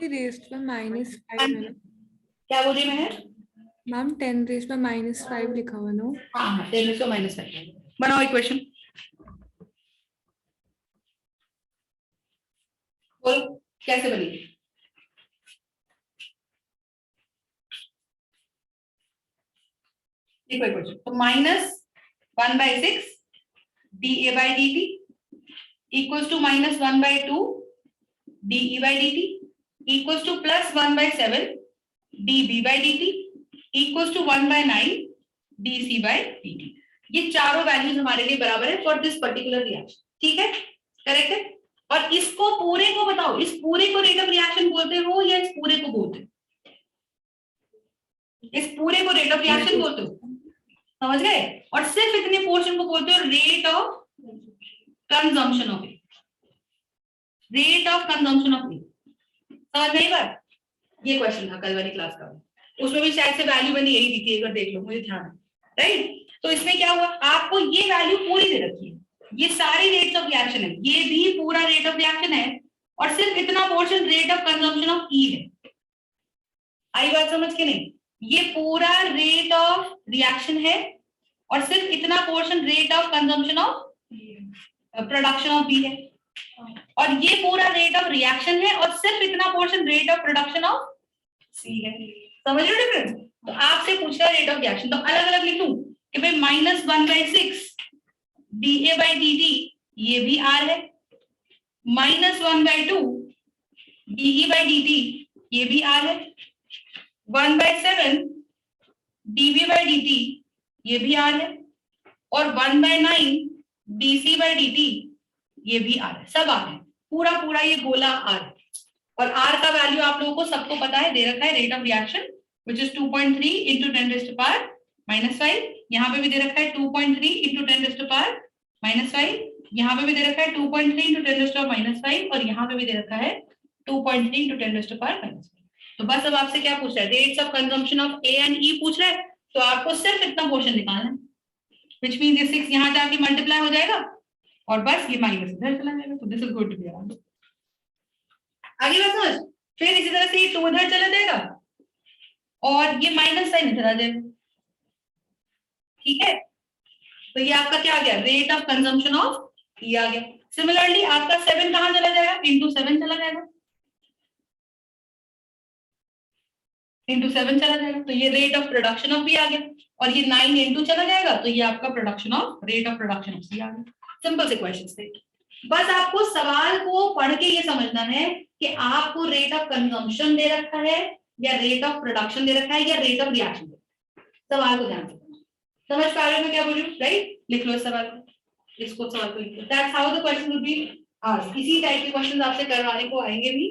Rest में -5 है ना? क्या बोल रही मैं? मैम 10 रेस्ट में -5 लिखा हुआ ना? हाँ 10 रेस्ट में -5। बनाओ इक्वेशन। बोल कैसे बनेगी? देखो इक्वेशन तो -1/6 dA/dt equals to -1/2 dE/dt equals to +1/7 dB/dt equals to 1/9 dC/dt। ये चारों वैल्यूज हमारे लिए बराबर है फॉर दिस पर्टिकुलर रिएक्शन। ठीक है, करेक्ट है। और इसको पूरे को बताओ, इस पूरे को रेट ऑफ रिएक्शन बोलते हो या इस पूरे को बोलते हो? इस पूरे को रेट ऑफ रिएक्शन बोलते हो, समझ गए? और सिर्फ इतने पोर्शन को बोलते हो rate of consumption of A, rate of consumption of A. समझ नहीं बात? ये क्वेश्चन था कल वाली क्लास का, उसमें भी शायद से वैल्यू मैंने यही दी थी, एक बार देख लो, मुझे ध्यान है। राइट, तो इसमें क्या हुआ, आपको ये वैल्यू पूरी दे रखी है, ये सारी रेट्स ऑफ रिएक्शन है, ये भी पूरा रेट ऑफ रिएक्शन है, और सिर्फ इतना portion rate of consumption of E है। आई बात समझ के नहीं? ये पूरा रेट ऑफ रिएक्शन है और सिर्फ इतना portion rate of consumption of production of B है, और ये पूरा रेट ऑफ रिएक्शन है और सिर्फ इतना portion rate of production of C है। समझ रहे हो डिफरेंस? तो आपसे पूछ रहा है रेट ऑफ रिएक्शन, तो अलग अलग लिखूं कि भाई -1/6 dA/dt ये भी R है, -1/2 dE/dt ये भी R है, 1/7 dB/dt ये भी R है, और 1/9 dC/dt ये भी R है। सब R है, पूरा पूरा ये गोला R है। और R का वैल्यू आप लोगों को सबको पता है, दे रखा है rate of reaction which is 2.3 into 10⁻⁻5। यहाँ पे भी दे रखा है 2.3 इंटू 10⁻⁻5, यहाँ पे भी दे रखा है 2.3 इंटू 10⁻⁻5, और यहाँ पे भी दे रखा है 2.3 इंटू 10⁻⁻5। तो बस अब आपसे क्या पूछ रहा है, rates of consumption of A and E पूछ रहा है, तो आपको सिर्फ इतना पोर्शन निकालना है, विच मींस ये 6 यहाँ जाके मल्टीप्लाई हो जाएगा और बस ये माइनस इधर चला जाएगा। तो this is going to be answer. आगे बात समझ? फिर इसी तरह से ये 2 इधर चला जाएगा और ये माइनस साइन इधर आ जाएगा। ठीक है, तो ये आपका क्या आ गया, रेट ऑफ कंजम्पशन ऑफ ई आ गया। सिमिलरली आपका 7 कहां चला जाएगा, इंटू 7 चला जाएगा, इंटू 7 चला जाएगा, तो ये rate of production of B आ गया, और ये 9 इंटू चला जाएगा, तो ये आपका production of rate of production of C आ गया। सिंपल से क्वेश्चन थे। बस आपको सवाल को पढ़ के ये समझना है कि आपको रेट ऑफ कंजम्पशन दे रखा है या रेट ऑफ प्रोडक्शन दे रखा है या रेट ऑफ रिएक्शन दे रखा है। सवाल को ध्यान से समझ पा रहे हो मैं क्या बोल रही हूँ? राइट, लिख लो इस सवाल को, इसको सवाल को लिख लो। That's how the question will be asked. इसी टाइप के क्वेश्चंस आपसे करवाने को आएंगे भी।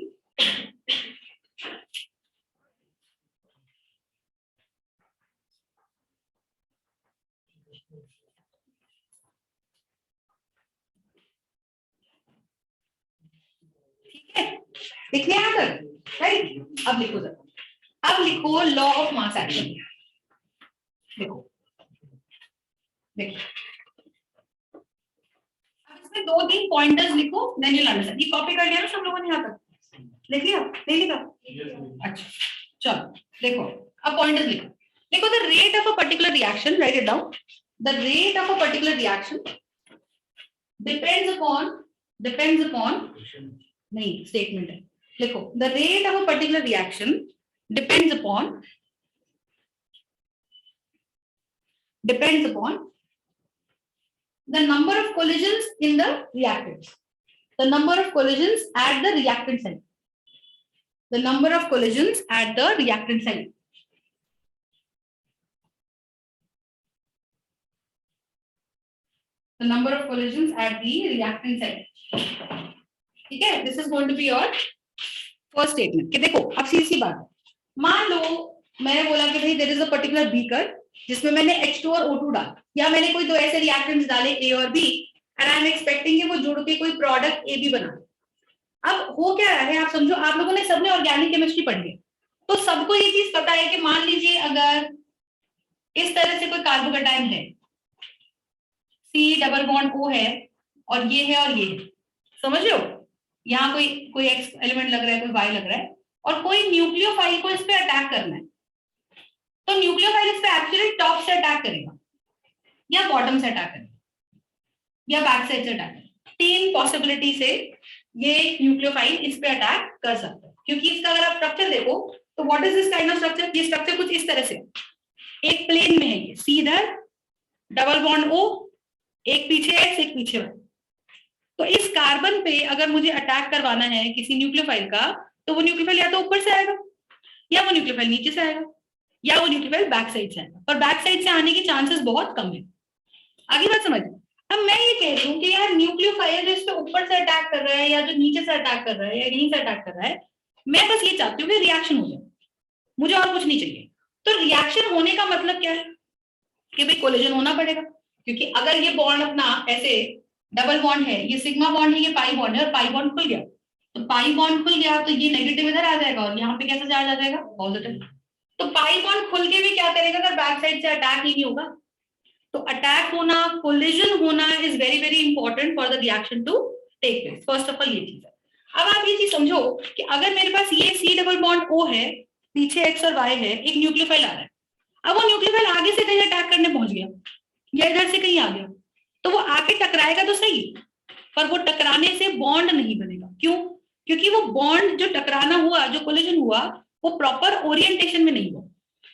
ठीक है, लिखने यहाँ तक? राइट, अब लिखो जरा, अब लिखो लॉ ऑफ मास एक्शन। देखो देखो, अब इसमें 2-3 पॉइंटर्स लिखो, देन यू अंडरस्टैंड। ये कॉपी कर लिया ना सब लोगों ने? यहाँ तक लिख लिया? नहीं लिखा? अच्छा चलो देखो, अब पॉइंटर्स लिखो। देखो, the rate of a particular reaction, right it down, the rate of a particular reaction depends upon नहीं, स्टेटमेंट है, लिखो, the rate of a particular reaction depends upon the number of collisions in the reactants, the number of collisions at the reactant site, the number of collisions at the reactant site, the number of collisions at the reactant site। ठीक है, this is going to be your first statement। कि देखो, अब सीधी बात है, मान लो मैंने बोला कि भाई there is a particular beaker जिसमें मैंने H2 और O2 डाला, या मैंने कोई 2 ऐसे रिएक्टेंट्स डाले A और B, and I am expecting कि वो जुड़ के कोई प्रोडक्ट AB बना। अब हो क्या रहा है, आप समझो, आप लोगों ने सबने ऑर्गेनिक केमिस्ट्री पढ़ी है, तो सबको ये चीज पता है कि मान लीजिए अगर इस तरह से कोई कार्बोकैटायन है, C डबल बॉन्ड O है, और ये है और ये है, समझ रहे हो? यहाँ कोई X एलिमेंट लग रहा है, कोई Y लग रहा है, और कोई न्यूक्लियोफाइल को इस पे अटैक करना है, तो न्यूक्लियोफाइल इस पे एक्चुअली टॉप से अटैक करेगा या बॉटम से अटैक करेगा या बैक साइड से अटैक करेगा। 3 पॉसिबिलिटी से ये न्यूक्लियोफाइल इस पे अटैक कर सकता है, क्योंकि इसका अगर आप स्ट्रक्चर देखो तो what is this kind of structure, ये स्ट्रक्चर कुछ इस तरह से, एक प्लेन में है ये, सीधा डबल बॉन्ड O, एक पीछे X एक पीछे Y। तो इस कार्बन पे अगर मुझे अटैक करवाना है किसी न्यूक्लियोफाइल का, तो वो न्यूक्लियोफाइल या तो ऊपर से आएगा या वो न्यूक्लियोफाइल नीचे से आएगा या वो न्यूक्लियोफाइल बैक साइड से आएगा, और बैक साइड से आने की चांसेस बहुत कम है। आगे बात समझ। अब मैं ये कह रही हूँ कि यार न्यूक्लियोफाइल जो इस पे ऊपर से अटैक कर रहा है या जो नीचे से अटैक कर रहा है या यहीं से अटैक कर रहा है, मैं बस ये चाहती हूँ कि रिएक्शन हो जाए, मुझे और कुछ नहीं चाहिए। तो रिएक्शन होने का मतलब क्या है कि भाई कोलिजन होना पड़ेगा, क्योंकि अगर ये बॉन्ड अपना ऐसे डबल बॉन्ड है, ये सिग्मा बॉन्ड है, ये पाई बॉन्ड है, और पाई बॉन्ड खुल गया, तो पाई बॉन्ड खुल गया तो ये नेगेटिव इधर आ जाएगा और यहाँ पे कैसा चार्ज आ जाएगा, पॉजिटिव। तो पाई बॉन्ड खुल के भी क्या करेगा अगर बैक साइड से अटैक ही नहीं होगा। तो अटैक होना, कोलिजन होना is very very important for the reaction to take place. First of all ये चीज है। अब आप ये चीज समझो कि अगर मेरे पास ये C डबल बॉन्ड O है, पीछे X और Y है, एक न्यूक्लियोफाइल आ रहा है, अब वो न्यूक्लियोफाइल आगे से कहीं अटैक करने पहुंच गया या इधर से कहीं आ गया, तो वो आके टकराएगा तो सही, पर वो टकराने से बॉन्ड नहीं बनेगा। क्यों? क्योंकि वो बॉन्ड जो टकराना हुआ, जो कोलिजन हुआ, वो प्रॉपर ओरिएंटेशन में नहीं हुआ।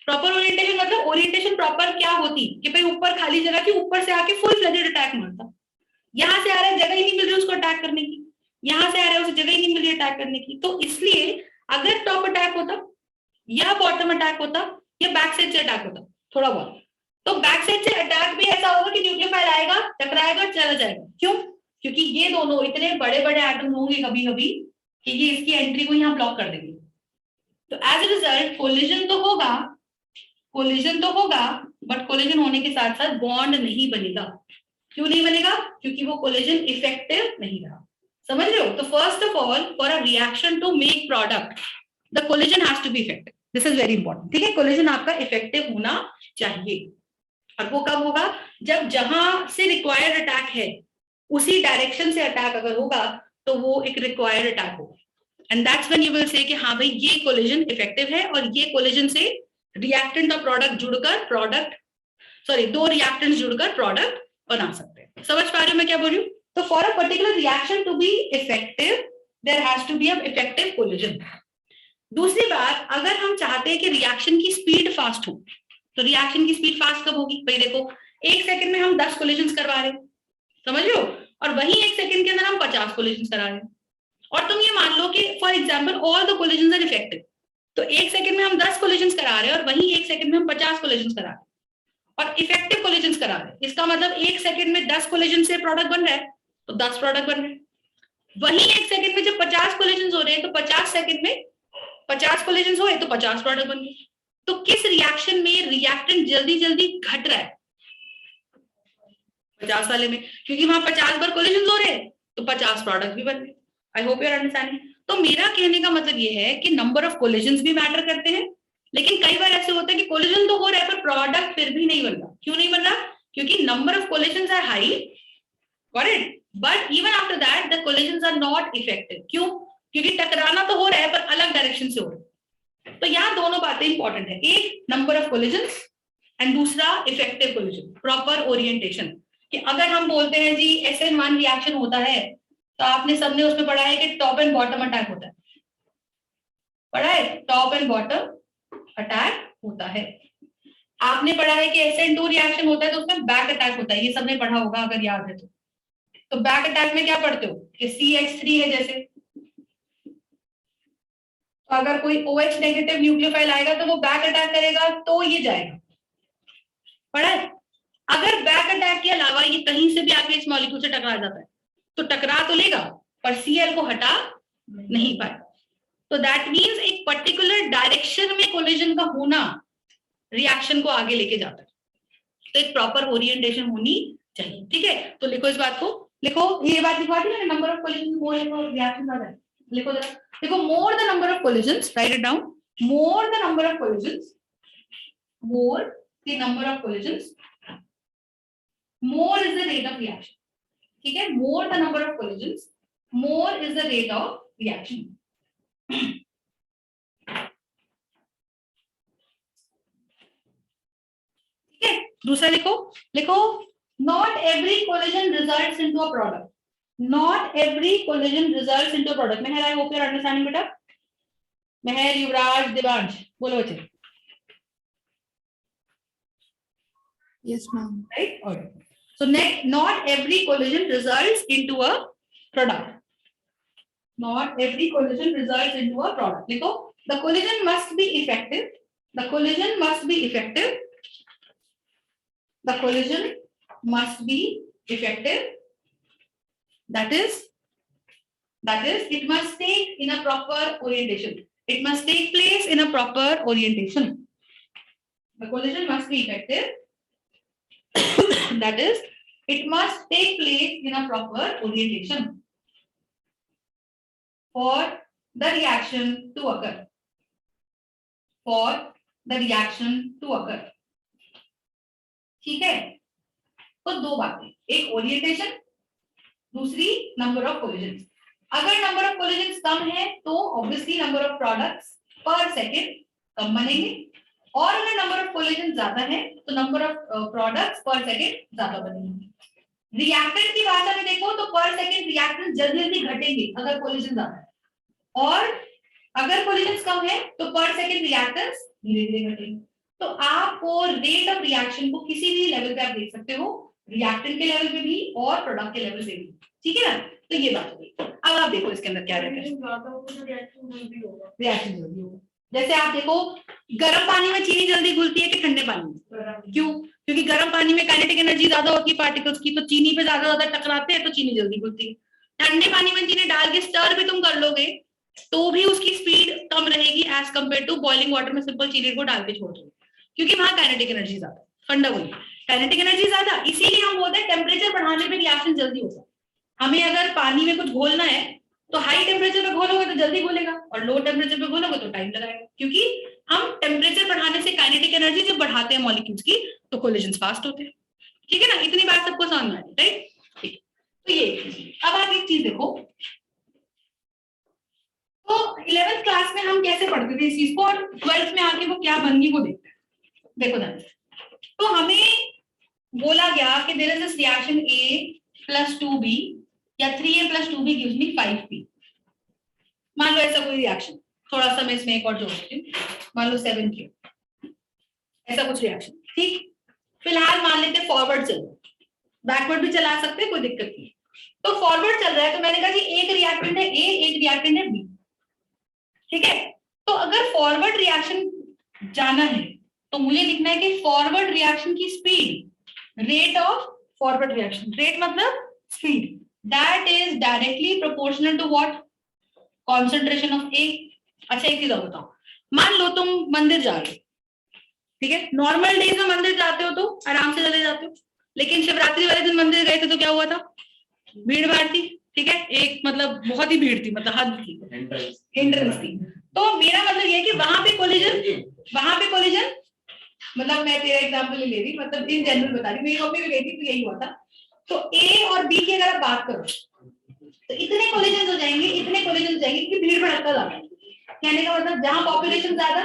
प्रॉपर ओरिएंटेशन मतलब ओरिएंटेशन प्रॉपर क्या होती कि भाई ऊपर खाली जगह थी, ऊपर से आके फुल फ्लेजेड अटैक मारता। यहाँ से आ रहा है, जगह ही नहीं मिल रही उसको अटैक करने की, यहाँ से आ रहा है, उसे जगह ही नहीं मिल रही अटैक करने की। तो इसलिए अगर टॉप अटैक होता या बॉटम अटैक होता या बैक साइड से अटैक होता थोड़ा बहुत, तो बैक साइड से अटैक भी ऐसा होगा कि न्यूक्लियोफाइल आएगा, टकराएगा और चला जाएगा। क्यों? क्योंकि ये दोनों इतने बड़े बड़े एटम होंगे कभी कभी कि ये इसकी एंट्री को यहाँ ब्लॉक कर देंगे। तो एज ए रिजल्ट कोलिजन तो होगा, कोलिजन तो होगा, बट कोलिजन होने के साथ साथ बॉन्ड नहीं बनेगा। क्यों नहीं बनेगा? क्योंकि वो कोलिजन इफेक्टिव नहीं रहा। समझ रहे हो? तो first of all for a reaction to make product the collision has to be effective. This is very important. ठीक है, कोलिजन आपका इफेक्टिव होना चाहिए। और वो कब होगा? जब जहां से रिक्वायर्ड अटैक है उसी डायरेक्शन से अटैक अगर होगा तो वो एक रिक्वायर्ड अटैक होगा, and that's when you will say कि हाँ भाई ये कोलिजन इफेक्टिव है और ये कोलिजन से रिएक्टेंट और प्रोडक्ट जुड़कर दो रिएक्टेंट्स जुड़कर प्रोडक्ट बना सकते हैं। समझ पा रहे हो मैं क्या बोल रही हूँ? तो for a particular reaction to be effective there has to be a effective collision. दूसरी बात, अगर हम चाहते हैं कि रिएक्शन की स्पीड फास्ट हो, तो रिएक्शन की स्पीड फास्ट कब होगी? भाई देखो, 1 सेकंड में हम 10 कोलिजन्स करवा रहे हैं, समझ लो, और वही 1 सेकंड के अंदर हम 50 कोलिजन्स करा रहे हैं। और तुम ये मान लो कि for example all the collisions are effective, तो 1 सेकंड में हम 10 कोलिजन्स करा रहे हैं और वही 1 सेकंड में हम 50 कोलिजन्स करा रहे हैं और इफेक्टिव कोलिजन्स करा रहे हैं। इसका मतलब 1 सेकंड में 10 कोलिजन से प्रोडक्ट बन रहा है तो 10 प्रोडक्ट बन रहे हैं। वही 1 सेकंड में जब 50 कोलिजन्स हो रहे हैं तो 50 सेकंड में 50 कोलिजन्स हुए तो 50 प्रोडक्ट बन गए। तो किस रिएक्शन में रिएक्टेंट जल्दी जल्दी घट रहा है? 50 वाले में, क्योंकि वहां 50 बार कोलिजन्स हो रहे हैं तो 50 प्रोडक्ट भी बन गए। I hope you are understanding. तो मेरा कहने का मतलब ये है कि नंबर ऑफ कोलिजन्स भी मैटर करते हैं, लेकिन कई बार ऐसे होता है कि कोलिजन तो हो रहा है पर प्रोडक्ट फिर भी नहीं बन रहा। क्यों नहीं बन रहा? क्योंकि number of collisions are high, correct, but even after that the collisions are not effective. क्यों? क्योंकि टकराना तो हो रहा है पर अलग डायरेक्शन से हो रहा है। तो यहाँ दोनों बातें इंपॉर्टेंट है, एक नंबर ऑफ कोलिजन्स एंड दूसरा इफेक्टिव कोलिजन, प्रॉपर ओरिएंटेशन। कि अगर हम बोलते हैं जी SN1 रिएक्शन होता है तो आपने सबने उसमें पढ़ा है कि टॉप एंड बॉटम अटैक होता है, पढ़ा है? टॉप एंड बॉटम अटैक होता है। आपने पढ़ा है कि SN2 रिएक्शन होता है तो उसमें बैक अटैक होता है, ये सबने पढ़ा होगा अगर याद है तो। तो बैक अटैक में क्या पढ़ते हो कि CH3 है जैसे, तो अगर कोई OH नेगेटिव न्यूक्लियोफाइल आएगा तो वो बैक अटैक करेगा तो ये जाएगा, पढ़ा है? अगर बैक अटैक के अलावा ये कहीं से भी आके इस मॉलिक्यूल से टकरा जाता है तो टकरा तो लेगा पर Cl को हटा नहीं पाएगा। तो दैट मीन्स एक पर्टिकुलर डायरेक्शन में कोलिजन का होना रिएक्शन को आगे लेके जाता है। तो एक प्रॉपर ओरिएंटेशन होनी चाहिए। ठीक है, तो लिखो इस बात को, लिखो ये बात लिखवा दी मैंने, number of collision more reaction ज्यादा है। लिखो जरा, देखो more the number of collisions, write it down, more the number of collisions, more the number of collisions, more is the rate of reaction. ठीक है, more the number of collisions, more is the rate of reaction. दूसरा लिखो, लिखो not every collision results into a product, not every collision results into a product. Mehar, I hope you are understanding बेटा। मेहर, युवराज, दिवांश, बोलो बच्चे। Yes, ma'am. Right? Alright. So not every collision results into a product. Not every collision results into a product. देखो, the collision must be effective. The collision must be effective. The collision must be effective. That is, it must take in a proper orientation. It must take place in a proper orientation. The collision must be effective. That is, it must take place in a proper orientation for the reaction to occur. For the reaction to occur. ठीक है? तो दो बातें, एक orientation, दूसरी number of collisions. अगर number of collisions कम है तो ऑब्वियसली नंबर ऑफ प्रोडक्ट्स पर सेकंड कम बनेंगे, और अगर नंबर ऑफ कोलिजन ज्यादा है तो नंबर ऑफ प्रोडक्ट्स पर सेकंड ज्यादा बनेंगे। रिएक्टेंट की भाषा में देखो तो पर सेकंड रिएक्टेंट जल्दी जल्दी घटेंगे अगर कोलिजन ज्यादा है, और अगर कोलिजन कम है तो पर सेकंड रिएक्टेंट्स धीरे धीरे घटेंगे। तो आपको रेट ऑफ रिएक्शन को किसी भी लेवल पे आप देख सकते हो, रिएक्टेंट के लेवल पे भी और प्रोडक्ट के लेवल पे भी, ठीक है ना। तो ये बात होगी। अब आप देखो इसके अंदर क्या रहता है, रिएक्शन जल्दी होगा। जैसे आप देखो गर्म पानी में चीनी जल्दी घुलती है कि ठंडे पानी में? क्यों? क्योंकि गर्म पानी में काइनेटिक एनर्जी ज्यादा होती है पार्टिकल्स की, तो चीनी पे ज्यादा टकराते हैं तो चीनी जल्दी घुलती है। ठंडे पानी में चीनी डाल के स्टर भी तुम कर लोगे तो भी उसकी स्पीड कम रहेगी as compared to boiling water में सिंपल चीनी को डाल के छोड़ दो, क्योंकि वहां काइनेटिक एनर्जी ज्यादा, फंडा वही, काइनेटिक एनर्जी ज्यादा। इसीलिए हम बोलते हैं टेम्परेचर बढ़ाने पे रिएक्शन जल्दी होता है। हमें अगर पानी में कुछ घोलना है तो हाई टेम्परेचर पे घोलोगे तो जल्दी घोलेगा, और लो टेम्परेचर पे घोलोगे तो टाइम लगाएगा, क्योंकि हम टेम्परेचर बढ़ाने से काइनेटिक एनर्जी जब बढ़ाते हैं मॉलिक्यूल्स की तो कोलिजन्स फास्ट होते हैं। ठीक है ना, इतनी बात सबको समझ में आ रही, राइट? ठीक, तो ये अब आप एक चीज देखो, तो 11th क्लास में हम कैसे पढ़ते थे इस चीज को, और 12th में आके वो क्या बन गई वो देखते हैं। देखो ध्यान, तो हमें बोला गया कि there is this reaction A + 2B या 3A + 2B gives me 5P। मान लो ऐसा कोई रिएक्शन, थोड़ा सा मैं इसमें एक और जोड़ देती हूँ, मान लो 7Q, ऐसा कुछ रिएक्शन। ठीक, फिलहाल मान लेते फॉरवर्ड चल रहा है, बैकवर्ड भी चला सकते हैं, कोई दिक्कत नहीं। तो फॉरवर्ड चल रहा है तो मैंने कहा जी एक रिएक्टेंट है A, एक रिएक्टेंट है B, ठीक है। तो अगर फॉरवर्ड रिएक्शन जाना है तो मुझे लिखना है कि फॉरवर्ड रिएक्शन की speed, rate of forward reaction, rate मतलब speed, that is directly proportional to what, concentration of A। अच्छा एक चीज और बताओ, मान लो तुम मंदिर जा रहे हो, ठीक है, नॉर्मल डेज में मंदिर जाते हो तो आराम से चले जाते हो, लेकिन शिवरात्रि वाले दिन मंदिर गए थे तो क्या हुआ था, भीड़ भाड़ थी, ठीक है, एक मतलब बहुत ही भीड़ थी, मतलब हद थी, हिंड्रेंस थी। तो मेरा मतलब ये है कि वहां पे कोलिजन, मतलब मैं तेरा एग्जांपल ले रही, मतलब इन जनरल बता रही, मेरी मम्मी भी गई थी तो यही हुआ था। तो A और B की अगर बात करो तो इतने कोलिजन हो जाएंगे, क्योंकि भीड़ भड़का ज्यादा है। कहने का मतलब जहां पॉपुलेशन ज्यादा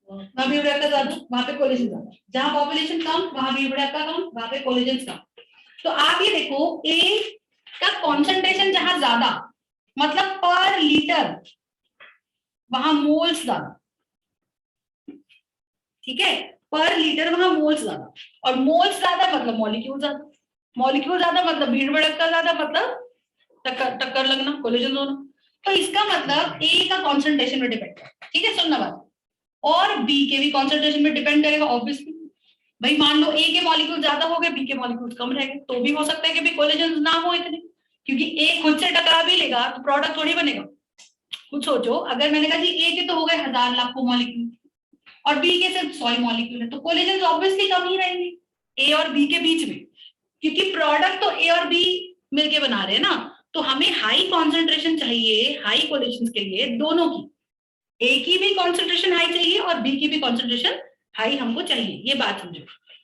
वहां भीड़ भड़का ज्यादा, वहां पे कोलिजन ज्यादा, जहां पॉपुलेशन कम वहां भीड़ भड़का कम, वहां पे कोलिजन कम। तो आप ये देखो A का कॉन्सेंट्रेशन जहां ज्यादा, मतलब पर लीटर वहां मोल्स ज्यादा, ठीक है, पर लीटर वहां मोल्स ज्यादा, और मोल्स ज्यादा मतलब मॉलिक्यूल ज्यादा, मॉलिक्यूल ज्यादा मतलब भीड़ भड़का ज्यादा, मतलब टक्कर लगना, कोलिजन होना। तो इसका मतलब A का कॉन्सेंट्रेशन में डिपेंड है, ठीक है, सुनना बात, और B के भी कॉन्सेंट्रेशन में डिपेंड करेगा ऑब्वियसली। भाई मान लो A के मॉलिक्यूल ज्यादा हो गए, B के मॉलिक्यूल कम रह गए, तो भी हो सकता है कि भी कोलिजन ना हो इतने, क्योंकि A खुद से टकरा भी लेगा तो प्रोडक्ट थोड़ी बनेगा। कुछ सोचो, अगर मैंने कहा जी A के तो हो गए 1000 लाखों मॉलिक्यूल और B के सिर्फ 100 मॉलिक्यूल है, तो कोलिजन ऑब्वियसली कम ही रहेंगे A और B के बीच में, क्योंकि प्रोडक्ट तो A और B मिलके बना रहे हैं ना। तो हमें हाई कॉन्सेंट्रेशन चाहिए हाई कोलिजन के लिए, दोनों की, A की भी कॉन्सेंट्रेशन हाई चाहिए और B की भी कॉन्सेंट्रेशन हाई हमको चाहिए, ये बात समझो।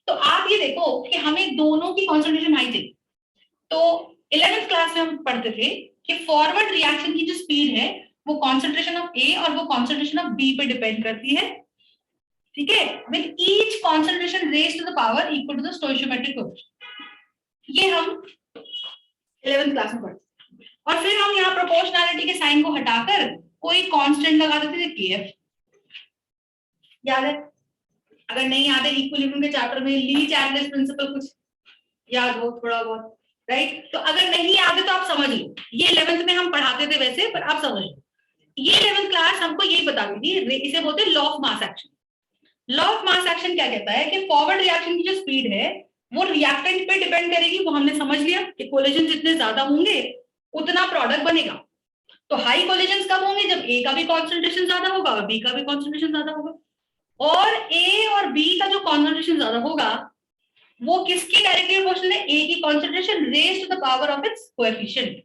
तो आप ये देखो कि हमें दोनों की कॉन्सेंट्रेशन हाई चाहिए। तो 11th क्लास में हम पढ़ते थे कि फॉरवर्ड रिएक्शन की जो स्पीड है वो कॉन्सेंट्रेशन ऑफ A और वो कॉन्सेंट्रेशन ऑफ B पे डिपेंड करती है, ठीक है, with each concentration raise to the power equal to the stoichiometric coefficient. ये हम 11th क्लास में पढ़ते। और फिर हम यहाँ प्रोपोर्शनैलिटी के साइन को हटाकर कोई कांस्टेंट लगा देते थे केएफ। याद है? अगर नहीं याद है इक्विलिब्रियम के चैप्टर में ली चैंडलर्स प्रिंसिपल कुछ याद हो थोड़ा बहुत, राइट? तो अगर नहीं याद है तो आप समझ लो, ये 11th में हम पढ़ाते थे वैसे, पर आप समझ लो ये 11th क्लास हमको यही बताती थी, इसे बोलते हैं law of mass action. Law of mass action क्या कहता है कि फॉरवर्ड रिएक्शन की जो स्पीड है वो रिएक्टेंट पे डिपेंड करेगी। वो हमने समझ लिया कि कोलिजन जितने ज्यादा होंगे उतना प्रोडक्ट बनेगा। तो हाई कोलिजन कब होंगे? जब ए का भी कॉन्सेंट्रेशन ज्यादा होगा और बी का भी कॉन्सेंट्रेशन ज्यादा होगा। और ए और बी का जो कॉन्सेंट्रेशन ज्यादा होगा वो किसकी डायरेक्टली प्रोपोर्शनल है? ए की concentration raise to the power of its coefficient,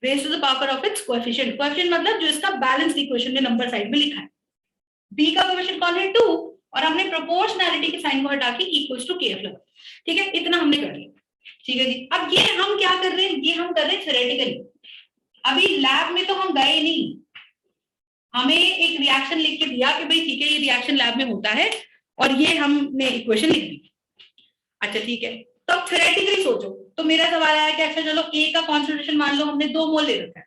raise to the power of its coefficient. Coefficient मतलब जो इसका बैलेंस इक्वेशन में नंबर साइड में लिखा है। बी का कोएफिशिएंट कौन है? 2, और हमने प्रोपोर्शनैलिटी के साइन को हटा के इक्वल्स टू केएफ लगा। ठीक है, इतना हमने कर लिया। ठीक है जी। अब ये हम क्या कर रहे हैं? ये हम कर रहे हैं थ्योरेटिकली। अभी लैब में तो हम गए नहीं, हमें एक रिएक्शन लिख के दिया कि भाई ठीक है ये रिएक्शन लैब में होता है और ये हमने इक्वेशन लिख दी। अच्छा ठीक है, तो अब थ्योरेटिकली सोचो। तो मेरा सवाल आया कि अच्छा चलो ए का कॉन्सेंट्रेशन मान लो हमने 2 मोल ले रखा है,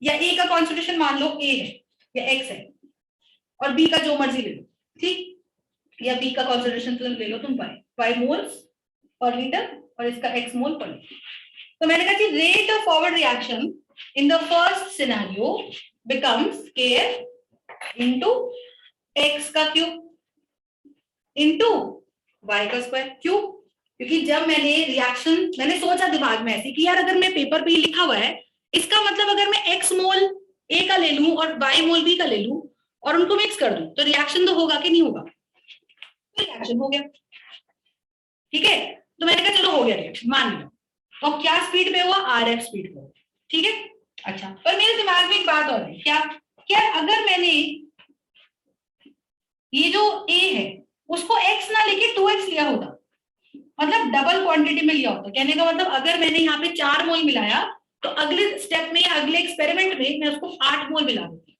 या ए का कॉन्सेंट्रेशन मान लो ए है या एक्स है, और बी का जो मर्जी ले लो, ठीक? या बी का कॉन्सेंट्रेशन तुम ले लो तुम पाई मोल्स पर लीटर और इसका एक्स मोल पर लीटर। तो मैंने कहा कि rate of forward reaction in the first scenario becomes kf into x का क्यूब into y का स्क्वायर। क्यों? क्योंकि जब मैंने सोचा दिमाग में ऐसे कि यार अगर मैं पेपर पे ही लिखा हुआ है, इसका मतलब अगर मैं x मोल a का ले लूं और y मोल b का ले लूं और उनको मिक्स कर दूं तो रिएक्शन तो होगा कि नहीं होगा? तो रिएक्शन हो गया। ठीक है, तो मैंने कहा चलो हो गया रिएक्शन, मान लिया। और क्या स्पीड पे हुआ? RF स्पीड पे हुआ। ठीक है, अच्छा, पर मेरे दिमाग में एक बात और है। क्या अगर मैंने ये जो A है उसको x ना लेके 2x लिया होता, मतलब डबल क्वांटिटी में लिया होता। कहने का मतलब अगर मैंने यहाँ पे 4 मोल मिलाया तो अगले स्टेप में या अगले एक्सपेरिमेंट में मैं उसको 8 मोल मिला देती।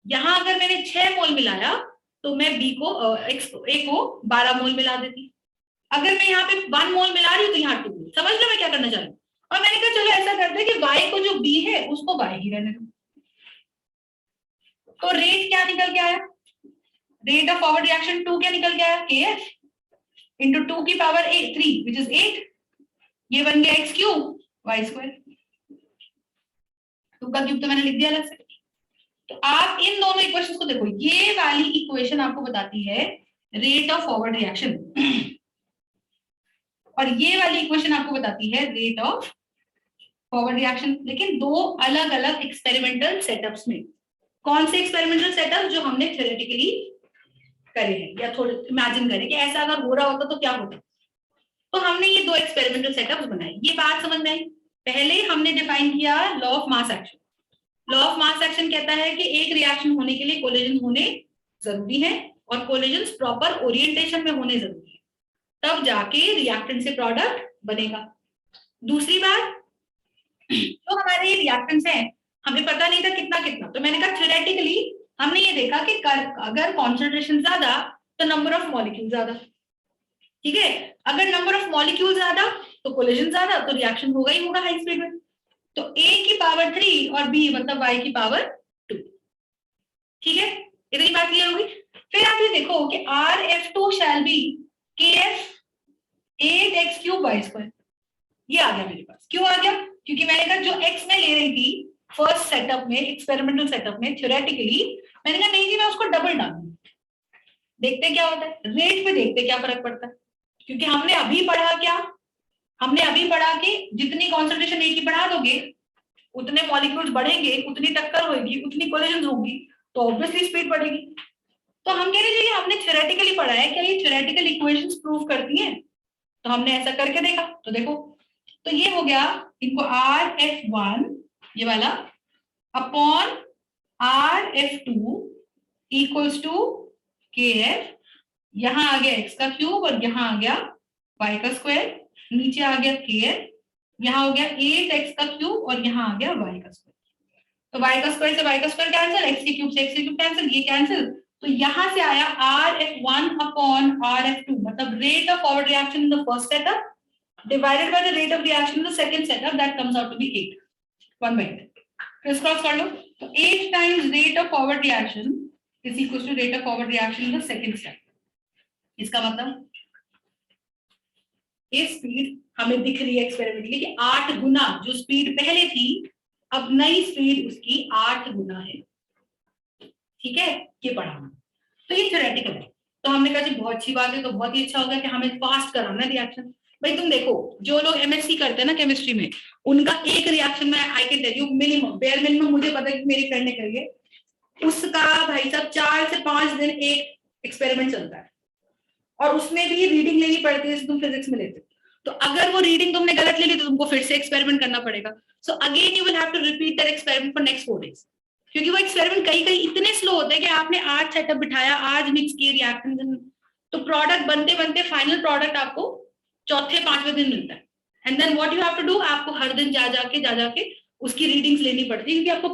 यहाँ अगर मैंने 6 मोल मिलाया तो मैं A को 12 मोल मिला देती। अगर मैं यहाँ पे 1 मोल मिला रही हूँ तो यहाँ 2 मोल। समझ लो मैं क्या करना चाह रही हूँ। और मैंने कहा चलो ऐसा करते हैं कि y को जो b है उसको y ही रहने दो। तो रेट क्या निकल के आया? रेट ऑफ फॉरवर्ड रिएक्शन 2 क्या निकल के आया? kf into 2 की पावर 3 which is 8। ये बन गया x क्यूब y स्क्वायर। 2 का क्यूब तो मैंने लिख दिया अलग से। तो आप इन दोनों इक्वेशंस को देखो, ये वाली इक्वेशन आपको बताती है रेट ऑफ फॉरवर्ड रिएक्शन और ये वाली इक्वेशन आपको बताती है रेट ऑफ फॉरवर्ड रिएक्शन, लेकिन 2 अलग अलग एक्सपेरिमेंटल सेटअप्स में। कौन से एक्सपेरिमेंटल सेटअप? जो हमने थ्योरेटिकली करे हैं या थोड़े इमेजिन करें कि ऐसा अगर हो रहा होता तो क्या होता। तो हमने ये 2 एक्सपेरिमेंटल सेटअप्स बनाए। ये बात समझ में आई? पहले हमने डिफाइन किया law of mass action. Law of mass action कहता है कि एक रिएक्शन होने के लिए कोलिजन होने जरूरी है और कोलिजन प्रॉपर ओरिएंटेशन में होने जरूरी है, तब जाके रिएक्टेंट से प्रोडक्ट बनेगा। दूसरी बात, जो हमारे रिएक्टेंट्स हैं हमें पता नहीं था कितना कितना, तो मैंने कहा थ्योरेटिकली हमने ये देखा कि अगर कॉन्सेंट्रेशन ज्यादा तो नंबर ऑफ मॉलिक्यूल ज्यादा। ठीक है, अगर नंबर ऑफ मॉलिक्यूल ज्यादा तो कोलिजन ज्यादा, तो रिएक्शन होगा ही होगा हाई स्पीड में। तो a की पावर 3 और b मतलब y की पावर 2। ठीक है, इतनी बात क्लियर होगी। फिर आप ये देखो कि RF2 shall be kf 8x cube y square. ये आ गया मेरे पास। क्यों आ गया? क्योंकि मैंने कहा जो x में ले रही थी फर्स्ट सेटअप में, एक्सपेरिमेंटल सेटअप में, थ्योरेटिकली मैंने कहा नहीं जी मैं उसको डबल डालूंगी, देखते क्या होता है, रेट पे देखते क्या फर्क पड़ता है। क्योंकि हमने अभी पढ़ा कि जितनी कॉन्सेंट्रेशन एक ही बढ़ा दोगे उतने मॉलिक्यूल्स बढ़ेंगे, उतनी टक्कर होगी, उतनी कोलिजन होगी, तो ऑब्वियसली स्पीड बढ़ेगी। तो हम कह रहे हैं हमने थ्योरेटिकली पढ़ा है, क्या ये थ्योरेटिकल इक्वेशंस प्रूव करती हैं? तो हमने ऐसा करके देखा। तो देखो, तो ये हो गया इनको RF1 ये वाला upon RF2 equals to KF, यहां आ गया x का क्यूब और यहां आ गया y का स्क्वायर, नीचे आ गया KF, यहां हो गया 8x का क्यूब और यहां आ गया y का स्क्वायर। तो y का स्क्वायर से y का स्क्वायर कैंसिल, x के क्यूब से x के क्यूब कैंसिल, ये कैंसिल, तो यहां से आया RF1 अपॉन RF2, मतलब rate of forward reaction in the first setup divided by the rate of reaction in the second setup, that comes out to be 8. 1 minute crisscross कर लो. तो 8 times rate of forward reaction is equal to rate of forward reaction in the second step. इसका मतलब ये speed हमें दिख रही है एक्सपेरिमेंटली कि 8 गुना जो स्पीड पहले थी, अब नई स्पीड उसकी 8 गुना है. ठीक है, ये पढ़ा. तो ये थ्योरेटिकल है. तो हमने कहा जी बहुत अच्छी बात है, तो बहुत ही अच्छा होगा कि हमें फास्ट कराना रिएक्शन. भाई तुम देखो, जो लोग एमएससी करते हैं ना केमिस्ट्री में, उनका एक रिएक्शन में I can tell you minimum, bare minimum मुझे पता है कि मेरी फ्रेंड ने करी है, उसका भाई साहब 4 से 5 दिन एक एक्सपेरिमेंट चलता है, और उसमें भी रीडिंग लेनी पड़ती है जैसे तुम फिजिक्स में लेते. तो अगर वो रीडिंग तुमने गलत ले ली तो तुमको फिर से एक्सपेरिमेंट करना पड़ेगा. So again you will have to repeat that experiment for next 4 days, क्योंकि वो एक्सपेरिमेंट कई कई इतने स्लो होते हैं कि आपने आज सेटअप बिठाया, आज मिक्स किए रिएक्शन, तो प्रोडक्ट बनते बनते फाइनल प्रोडक्ट आपको चौथे 5वें दिन मिलता है. And then what you have to do, आपको हर दिन जा जाके उसकी रीडिंग्स लेनी पड़ती है, क्योंकि आपको